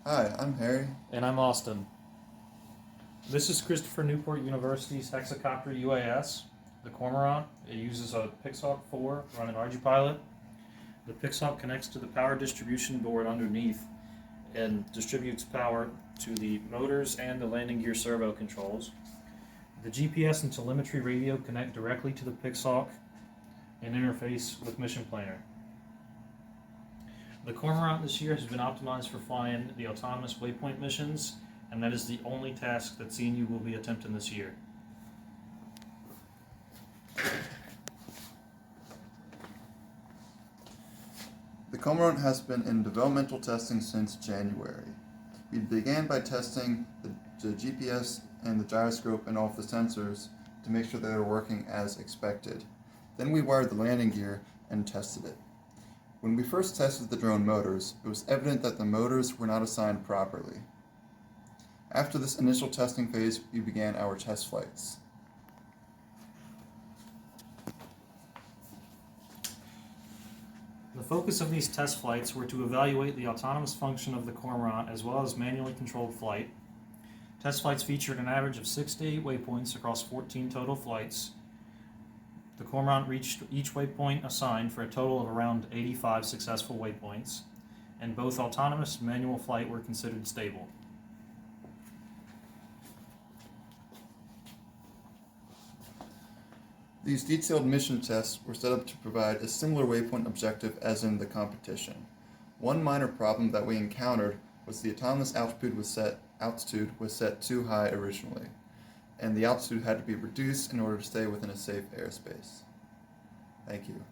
Hi, I'm Harry. And I'm Austin. This is Christopher Newport University's hexacopter UAS, the Cormorant. It uses a Pixhawk 4 running ArduPilot. The Pixhawk connects to the power distribution board underneath and distributes power to the motors and the landing gear servo controls. The GPS and telemetry radio connect directly to the Pixhawk and interface with Mission Planner. The Cormorant this year has been optimized for flying the autonomous waypoint missions, and that is the only task that CNU will be attempting this year. The Cormorant has been in developmental testing since January. We began by testing the GPS and the gyroscope and all of the sensors to make sure that they were working as expected. Then we wired the landing gear and tested it. When we first tested the drone motors, it was evident that the motors were not assigned properly. After this initial testing phase, we began our test flights. The focus of these test flights were to evaluate the autonomous function of the Cormorant as well as manually controlled flight. Test flights featured an average of 6 to 8 waypoints across 14 total flights. The Cormorant reached each waypoint assigned for a total of around 85 successful waypoints, and both autonomous and manual flight were considered stable. These detailed mission tests were set up to provide a similar waypoint objective as in the competition. One minor problem that we encountered was the autonomous altitude was set too high originally, and the altitude had to be reduced in order to stay within a safe airspace. Thank you.